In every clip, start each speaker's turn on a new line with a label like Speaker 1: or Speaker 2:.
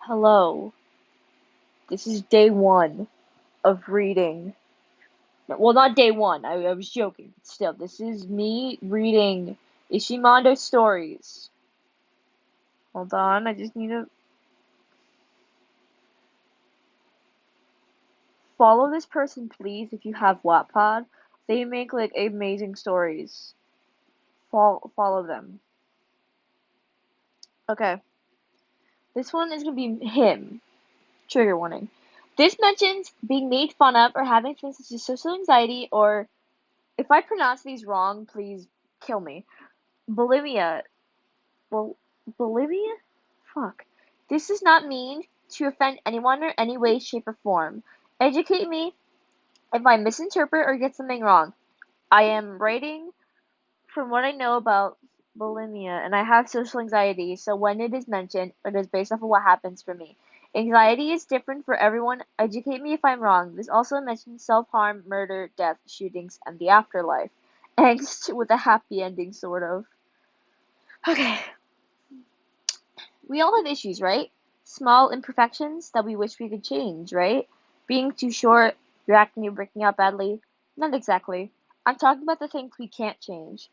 Speaker 1: Hello, this is day one of reading. Well, not day one, I was joking. Still, this is me reading Ishimando stories. Hold on, I just need to follow this person, please, if you have Wattpad. They make like amazing stories. Follow them. Okay, this one is gonna be him. Trigger warning. This mentions being made fun of or having things such as social anxiety, or if I pronounce these wrong, please kill me. Bulimia. Well, Bolivia? Fuck. This does not mean to offend anyone in any way, shape, or form. Educate me if I misinterpret or get something wrong. I am writing from what I know about bulimia, and I have social anxiety, so when it is mentioned, it is based off of what happens for me. Anxiety is different for everyone. Educate me if I'm wrong. This also mentions self-harm, murder, death, shootings, and the afterlife. Angst with a happy ending, sort of. Okay. We all have issues, right? Small imperfections that we wish we could change, right? Being too short, your acne breaking out badly. Not exactly. I'm talking about the things we can't change.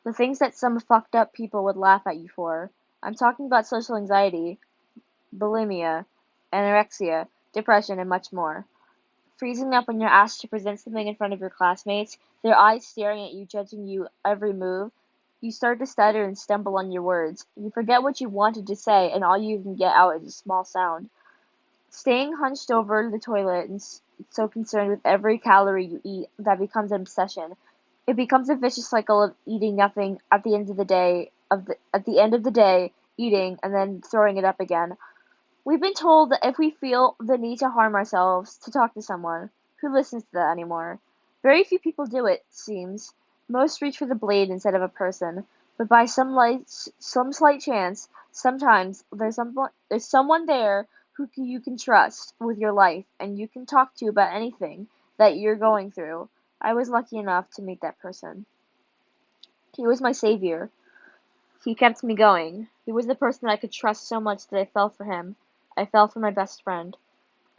Speaker 1: The things that some fucked up people would laugh at you for. I'm talking about social anxiety, bulimia, anorexia, depression, and much more. Freezing up when you're asked to present something in front of your classmates, their eyes staring at you, judging you every move. You start to stutter and stumble on your words. You forget what you wanted to say, and all you can get out is a small sound. Staying hunched over the toilet and so concerned with every calorie you eat that becomes an obsession. It becomes a vicious cycle of eating nothing at the end of the day, eating and then throwing it up again. We've been told that if we feel the need to harm ourselves, to talk to someone. Who listens to that anymore? Very few people do it, seems. Most reach for the blade instead of a person. But by some slight chance, sometimes there's someone there you can trust with your life, and you can talk to about anything that you're going through. I was lucky enough to meet that person. He was my savior. He kept me going. He was the person that I could trust so much that I fell for him. I fell for my best friend.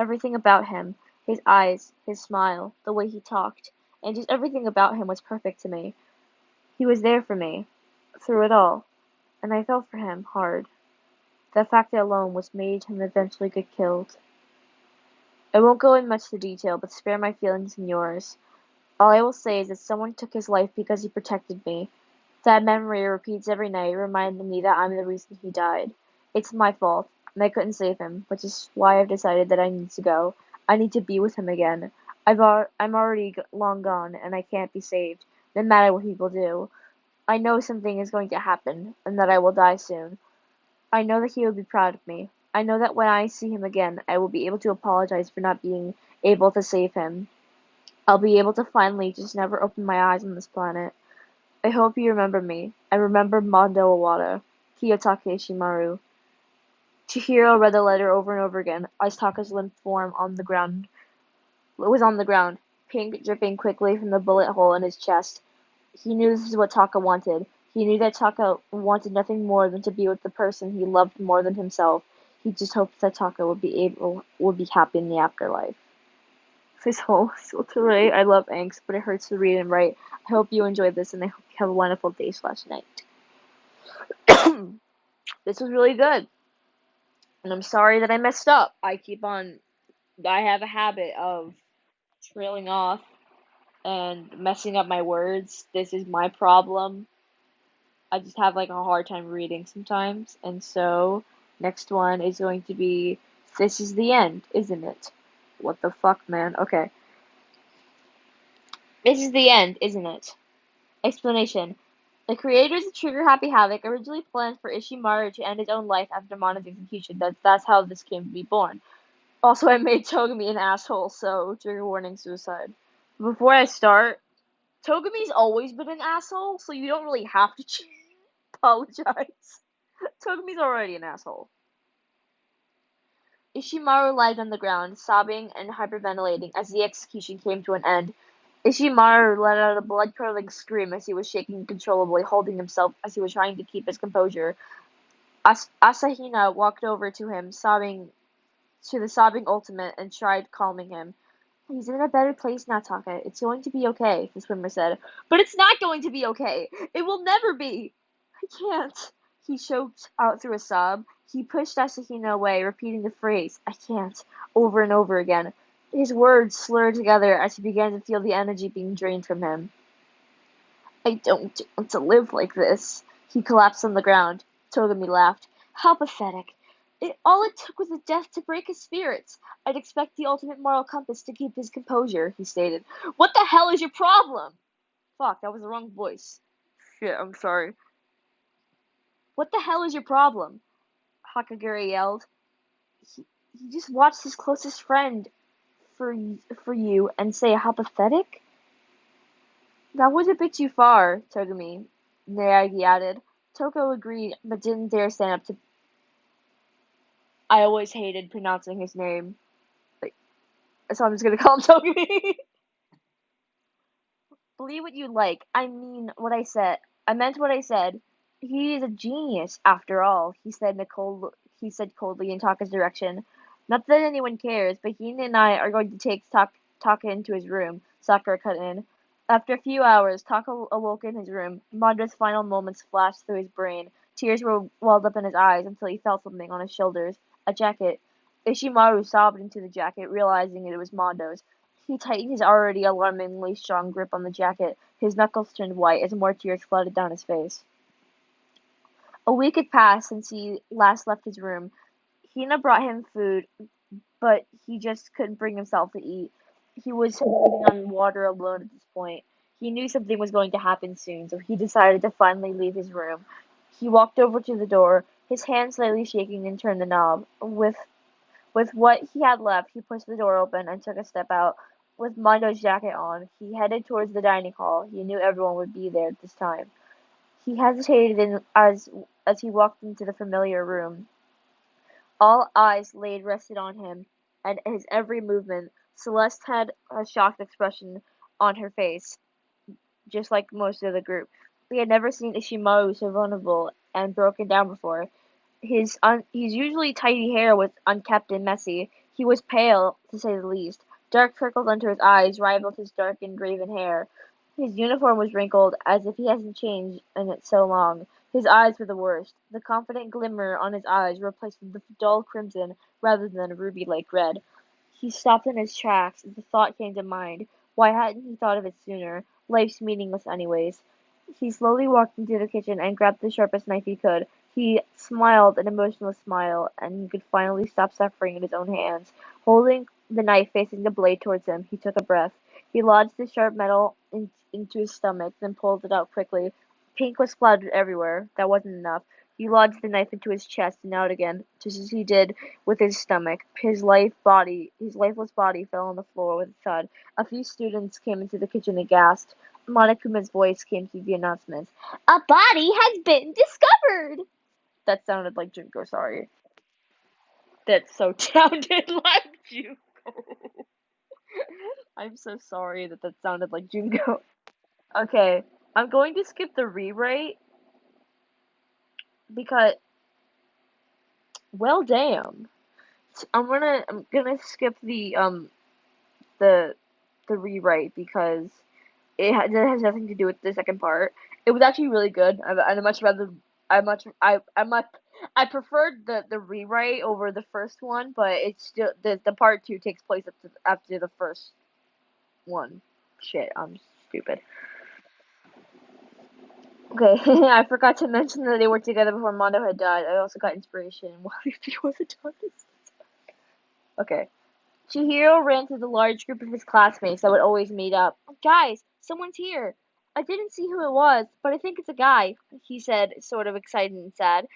Speaker 1: Everything about him, his eyes, his smile, the way he talked, and just everything about him was perfect to me. He was there for me, through it all, and I fell for him hard. That fact alone was made him eventually get killed. I won't go in much detail, but spare my feelings and yours. All I will say is that someone took his life because he protected me. That memory repeats every night, reminding me that I'm the reason he died. It's my fault, and I couldn't save him, which is why I've decided that I need to go. I need to be with him again. I'm already long gone, and I can't be saved, no matter what people do. I know something is going to happen, and that I will die soon. I know that he will be proud of me. I know that when I see him again, I will be able to apologize for not being able to save him. I'll be able to finally just never open my eyes on this planet. I hope you remember me. I remember Mondo Owada, Kiyotake Ishimaru. Chihiro read the letter over and over again. Asaka's limp form was on the ground, pink dripping quickly from the bullet hole in his chest. He knew this is what Taka wanted. He knew that Taka wanted nothing more than to be with the person he loved more than himself. He just hoped that Taka would be happy in the afterlife. This whole so today I love angst, but it hurts to read and write. I hope you enjoyed this, and I hope you have a wonderful day/night. This was really good, and I'm sorry that I messed up. I have a habit of trailing off and messing up my words. This is my problem. I just have like a hard time reading sometimes, and so next one is going to be This is the End, isn't it? What the fuck, man? Okay. This is the end, isn't it? Explanation: the creators of Trigger Happy Havoc originally planned for Ishimaru to end his own life after Mono's execution. That's how this came to be born. Also, I made Togami an asshole, so trigger warning suicide. Before I start, Togami's always been an asshole, so you don't really have to apologize. Togami's already an asshole. Ishimaru lied on the ground, sobbing and hyperventilating as the execution came to an end. Ishimaru let out a blood-curdling scream as he was shaking uncontrollably, holding himself as he was trying to keep his composure. Asahina walked over to him, to the sobbing ultimate, and tried calming him. He's in a better place now, Taka. It's going to be okay, the swimmer said. But it's not going to be okay. It will never be. I can't. He choked out through a sob. He pushed Asahina away, repeating the phrase, I can't, over and over again. His words slurred together as he began to feel the energy being drained from him. I don't want to live like this. He collapsed on the ground. Togami laughed. How pathetic. All it took was a death to break his spirits. I'd expect the ultimate moral compass to keep his composure, he stated. What the hell is your problem? Fuck, that was the wrong voice. Shit, I'm sorry. What the hell is your problem? Hakagiri yelled. He just watched his closest friend for you and say how pathetic? That was a bit too far, Togami, Naegi added. Toko agreed, but didn't dare stand up to. I always hated pronouncing his name, like, so I'm just gonna call him Togami. Believe what you like. I mean what I said. I meant what I said. He is a genius, after all, he said coldly in Taka's direction. Not that anyone cares, but he and I are going to take Taka into his room, Sakura cut in. After a few hours, Taka awoke in his room. Mandra's final moments flashed through his brain. Tears were welled up in his eyes until he felt something on his shoulders. A jacket. Ishimaru sobbed into the jacket, realizing it was Mondo's. He tightened his already alarmingly strong grip on the jacket. His knuckles turned white as more tears flooded down his face. A week had passed since he last left his room. Hina brought him food, but he just couldn't bring himself to eat. He was living on water alone at this point. He knew something was going to happen soon, so he decided to finally leave his room. He walked over to the door, his hand slightly shaking, and turned the knob. With what he had left, he pushed the door open and took a step out. With Mondo's jacket on, he headed towards the dining hall. He knew everyone would be there at this time. He hesitated as he walked into the familiar room. All eyes rested on him, and his every movement. Celeste had a shocked expression on her face, just like most of the group. They had never seen Ishimaru so vulnerable and broken down before. His usually tidy hair was unkempt and messy. He was pale, to say the least. Dark circles under his eyes rivaled his darkened raven hair. His uniform was wrinkled, as if he hadn't changed in it so long. His eyes were the worst. The confident glimmer on his eyes replaced the dull crimson rather than a ruby-like red. He stopped in his tracks as the thought came to mind. Why hadn't he thought of it sooner? Life's meaningless anyways. He slowly walked into the kitchen and grabbed the sharpest knife he could. He smiled an emotionless smile, and he could finally stop suffering in his own hands. Holding the knife facing the blade towards him, he took a breath. He lodged the sharp metal into his stomach, then pulled it out quickly. Pink was splattered everywhere. That wasn't enough. He lodged the knife into his chest and out again, just as he did with his stomach. His lifeless body fell on the floor with a thud. A few students came into the kitchen aghast. Monokuma's voice came through the announcements. A body has been discovered! That sounded like Junko, sorry. That so sounded like Junko. I'm so sorry that sounded like Junko. Okay, I'm going to skip the rewrite because, well, damn. I'm gonna skip the the rewrite because it has nothing to do with the second part. It was actually really good. I preferred the rewrite over the first one, but it's still the part two takes place after the first one. Shit, I'm stupid. Okay, I forgot to mention that they were together before Mondo had died. I also got inspiration while he was a darkness. Okay. Chihiro ran to the large group of his classmates that would always meet up. Guys, someone's here. I didn't see who it was, but I think it's a guy, he said, sort of excited and sad.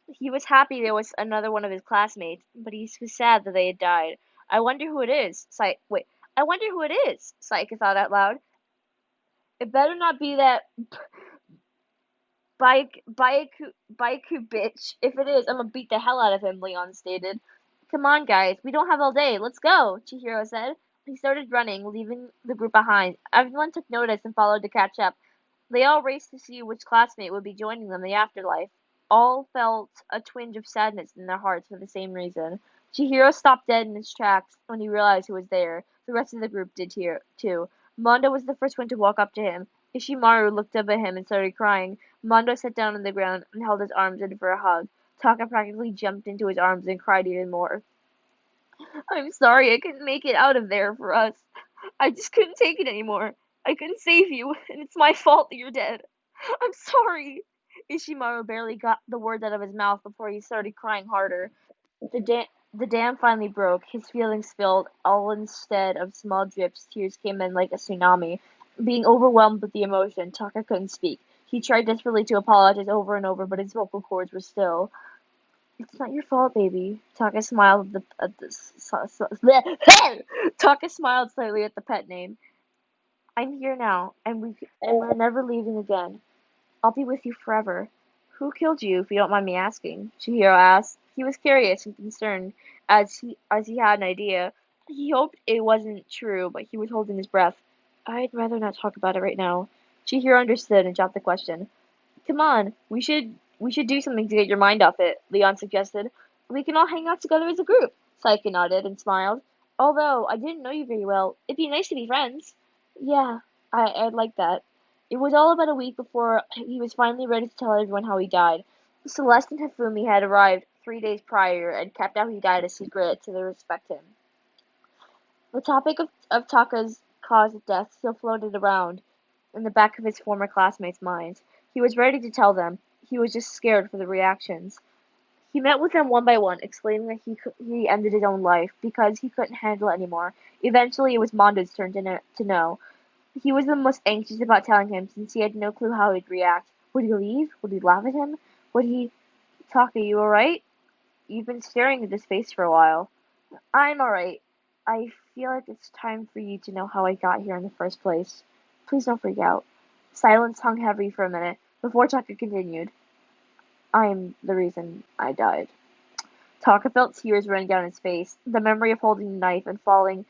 Speaker 1: He was happy there was another one of his classmates, but he was sad that they had died. I wonder who it is. I wonder who it is, Saika thought out loud. It better not be that Baiku bitch. If it is, I'm gonna beat the hell out of him, Leon stated. Come on, guys. We don't have all day. Let's go, Chihiro said. He started running, leaving the group behind. Everyone took notice and followed to catch up. They all raced to see which classmate would be joining them in the afterlife. all felt a twinge of sadness in their hearts for the same reason. Chihiro stopped dead in his tracks when he realized who was there. The rest of the group did too. Mondo was the first one to walk up to him. Ishimaru looked up at him and started crying. Mondo sat down on the ground and held his arms in for a hug. Taka practically jumped into his arms and cried even more. I'm sorry I couldn't make it out of there for us. I just couldn't take it anymore. I couldn't save you, and it's my fault that you're dead. I'm sorry. Ishimaru barely got the words out of his mouth before he started crying harder. The dam finally broke. His feelings spilled. All instead of small drips, tears came in like a tsunami. Being overwhelmed with the emotion, Taka couldn't speak. He tried desperately to apologize over and over, but his vocal cords were still. It's not your fault, baby. Taka smiled Taka smiled slightly at the pet name. I'm here now, and we're never leaving again. I'll be with you forever. Who killed you, if you don't mind me asking? Chihiro asked. He was curious and concerned, as he had an idea. He hoped it wasn't true, but he was holding his breath. I'd rather not talk about it right now. Chihiro understood and dropped the question. Come on, we should do something to get your mind off it, Leon suggested. We can all hang out together as a group. Saika nodded and smiled. Although I didn't know you very well, it'd be nice to be friends. Yeah, I'd like that. It was all about a week before he was finally ready to tell everyone how he died. Celeste and Hifumi had arrived 3 days prior and kept how he died a secret to respect him. The topic of Taka's cause of death still floated around in the back of his former classmates' minds. He was ready to tell them. He was just scared for the reactions. He met with them one by one, explaining that he ended his own life because he couldn't handle it anymore. Eventually, it was Mondo's turn to know. He was the most anxious about telling him since he had no clue how he'd react. Would he leave? Would he laugh at him? Would he talk? Are you alright? You've been staring at his face for a while. I'm alright. I feel like it's time for you to know how I got here in the first place. Please don't freak out. Silence hung heavy for a minute before Taka continued. I'm the reason I died. Taka felt tears running down his face. The memory of holding the knife and falling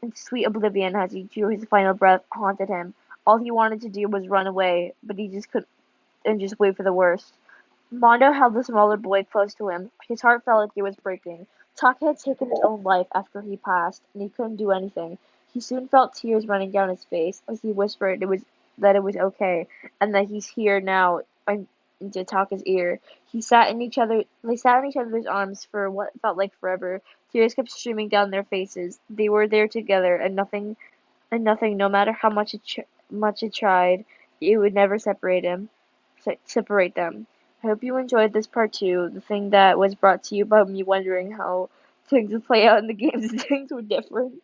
Speaker 1: into sweet oblivion as he drew his final breath haunted him. All he wanted to do was run away, but he just couldn't and just wait for the worst. Mondo held the smaller boy close to him. His heart felt like it was breaking. Taka had taken his own life after he passed, and he couldn't do anything. He soon felt tears running down his face as he whispered it was okay, and that he's here now into Taka's ear. They sat in each other's arms for what felt like forever. Tears kept streaming down their faces. They were there together, and nothing, no matter how much it tried, it would never separate them. I hope you enjoyed this part two, the thing that was brought to you by me wondering how things would play out in the games and things were different.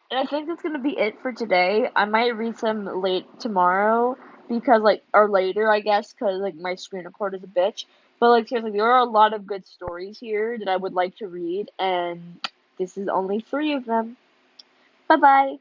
Speaker 1: And I think that's gonna be it for today. I might read some late tomorrow because or later I guess because my screen recorder is a bitch. But seriously, there are a lot of good stories here that I would like to read, and this is only three of them. Bye bye.